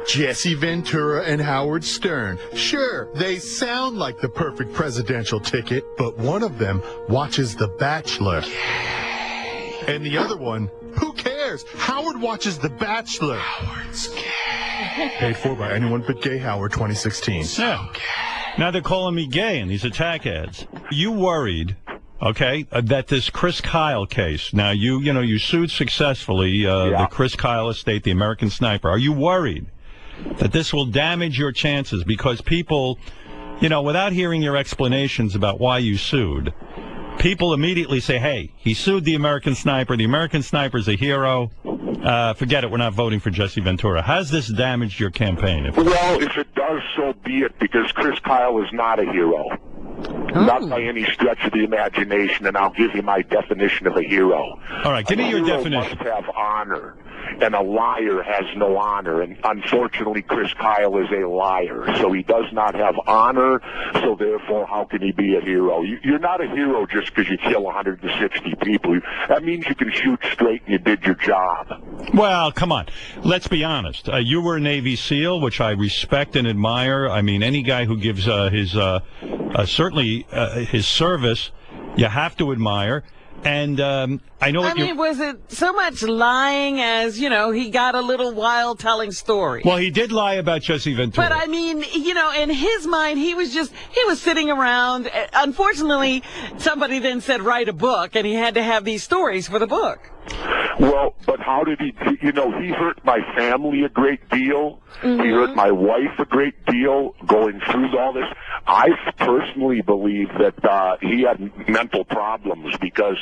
Jesse Ventura and Howard Stern. Sure, they sound like the perfect presidential ticket, but one of them watches The Bachelor. And the other one, who cares? Howard watches The Bachelor. Howard's gay. Paid for by anyone but Gay Howard 2016. Yeah. Now they're calling me gay in these attack ads. You worried, okay, that this Chris Kyle case, now you sued successfully the Chris Kyle estate, the American Sniper. Are you worried that this will damage your chances? Because people, without hearing your explanations about why you sued, people immediately say, hey, he sued the American Sniper. The American Sniper's a hero. Forget it. We're not voting for Jesse Ventura. Has this damaged your campaign? Well, if it does, so be it, because Chris Kyle is not a hero. Not by any stretch of the imagination, and I'll give you my definition of a hero. All right, give me your definition. A hero must have honor, and a liar has no honor, and unfortunately Chris Kyle is a liar, so he does not have honor, so therefore how can he be a hero? You're not a hero just because you kill 160 people. That means you can shoot straight and you did your job. Well, come on. Let's be honest. You were a Navy SEAL, which I respect and admire. I mean, any guy who gives certainly his service, you have to admire. And I know. Was it so much lying as he got a little wild telling stories? Well, he did lie about Jesse Ventura. But in his mind, he was sitting around. Unfortunately, somebody then said write a book, and he had to have these stories for the book. Well, but how did he? He hurt my family a great deal. Mm-hmm. He hurt my wife a great deal going through all this. I personally believe that he had mental problems because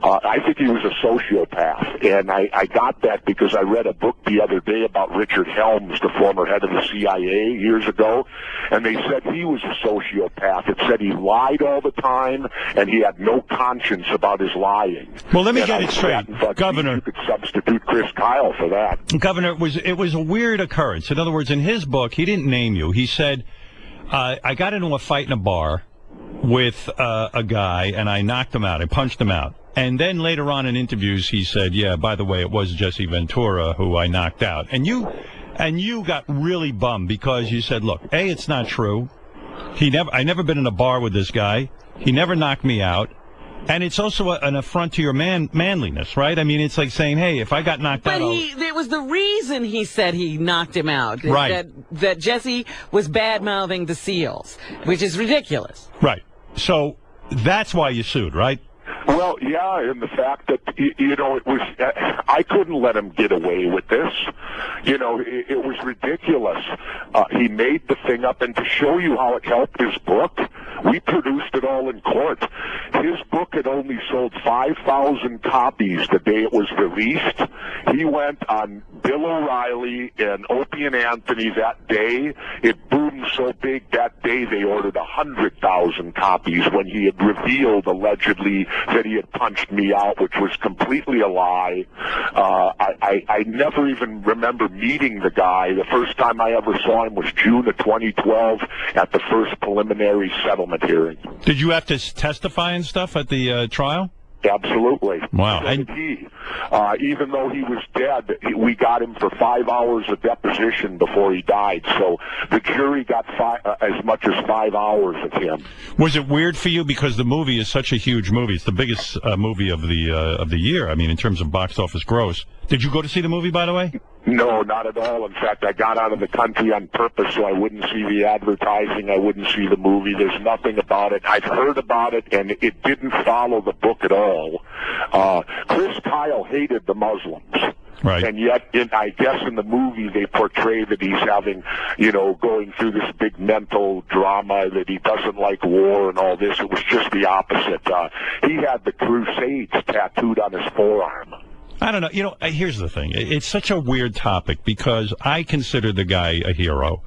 I think he was a sociopath. And I got that because I read a book the other day about Richard Helms, the former head of the CIA years ago, and they said he was a sociopath. It said he lied all the time and he had no conscience about his lying. Well, let me get it straight, Governor. You could substitute Chris Kyle for that. Governor, it was a weird occurrence. In other words, in his book, he didn't name you. He said, I got into a fight in a bar with a guy, and I knocked him out. I punched him out. And then later on in interviews, he said, yeah, by the way, it was Jesse Ventura who I knocked out. And you got really bummed because you said, look, A, it's not true. I never been in a bar with this guy. He never knocked me out. And it's also an affront to your manliness, right? I mean, it's like saying, hey, if I got knocked out... But it was the reason he said he knocked him out. Right. That Jesse was bad-mouthing the SEALs, which is ridiculous. Right. So that's why you sued, right? Well, yeah, and the fact that, it was, I couldn't let him get away with this. It was ridiculous. He made the thing up, and to show you how it helped his book, we produced it all in court. His book had only sold 5,000 copies the day it was released. He went on Bill O'Reilly and Opie and Anthony that day. It boomed so big that day they ordered 100,000 copies when he had revealed, allegedly, that he had punched me out, which was completely a lie. I never even remember meeting the guy. The first time I ever saw him was June of 2012 at the first preliminary settlement hearing. Did you have to testify and stuff at the trial? Absolutely. Wow. So did he. Even though he was dead, we got him for 5 hours of deposition before he died. So the jury got as much as 5 hours of him. Was it weird for you because the movie is such a huge movie? It's the biggest movie of the year. I mean, in terms of box office gross. Did you go to see the movie, by the way? No, not at all. In fact, I got out of the country on purpose so I wouldn't see the advertising. I wouldn't see the movie. There's nothing about it. I've heard about it, and it didn't follow the book at all. Chris Kyle hated the Muslims. Right. And yet, I guess in the movie, they portray that he's having, going through this big mental drama, that he doesn't like war and all this. It was just the opposite. He had the Crusades tattooed on his forearm. I don't know. Here's the thing. It's such a weird topic because I consider the guy a hero.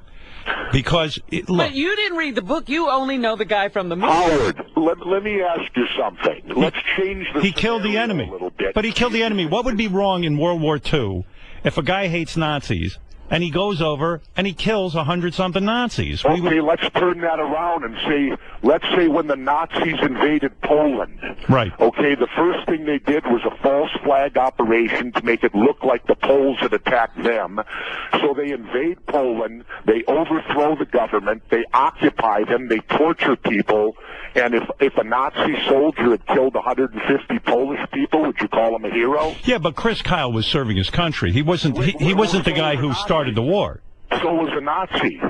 Because, look. But you didn't read the book. You only know the guy from the movie. Howard, let me ask you something. Let's change the He killed the enemy. a little bit. But he killed the enemy. What would be wrong in World War II if a guy hates Nazis and he goes over and he kills 100-something Nazis. Okay, let's turn that around and say, let's say when the Nazis invaded Poland. Right. Okay, the first thing they did was a false flag operation to make it look like the Poles had attacked them. So they invade Poland, they overthrow the government, they occupy them, they torture people, and if a Nazi soldier had killed 150 Polish people, would you call him a hero? Yeah, but Chris Kyle was serving his country. He wasn't he wasn't the guy who started the war. So was a Nazi.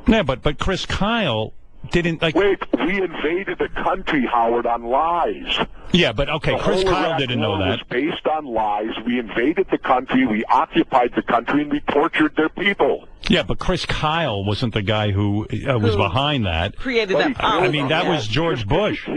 Yeah, but Chris Kyle didn't like. Wait, we invaded a country, Howard, on lies. Yeah, but okay, The Chris whole Kyle Iraq didn't know war that. was based on lies. We invaded the country, we occupied the country, and we tortured their people. Yeah, but Chris Kyle wasn't the guy who was behind that. Created But he that. killed I mean, that them. was George Bush.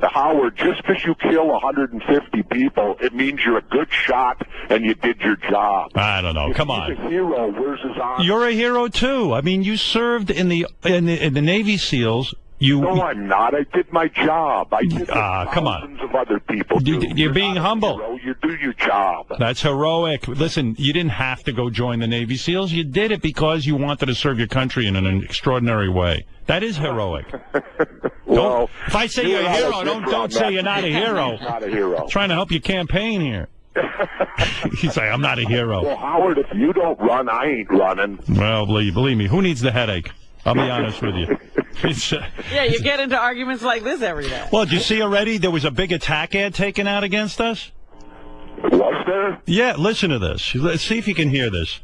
Howard, just because you kill 150 people, it means you're a good shot and you did your job. I don't know. If Come he's on. a hero, where's his honor? You're a hero too. I mean, you served in the Navy SEAls. No, I'm not. I did my job. I did come on. thousands of other people do. You're being not a humble. hero. You do your job. That's heroic. Listen, you didn't have to go join the Navy SEALs. You did it because you wanted to serve your country in an extraordinary way. That is heroic. Well, if I say you're a hero, don't say you're not a hero. Not a hero. Trying to help you campaign here. You say, I'm not a hero. Well, Howard, if you don't run, I ain't running. Well, believe me, who needs the headache? I'll be honest with you. Yeah, you get into arguments like this every day. Well, did you see already there was a big attack ad taken out against us? Was there? Yeah, listen to this. Let's see if you can hear this.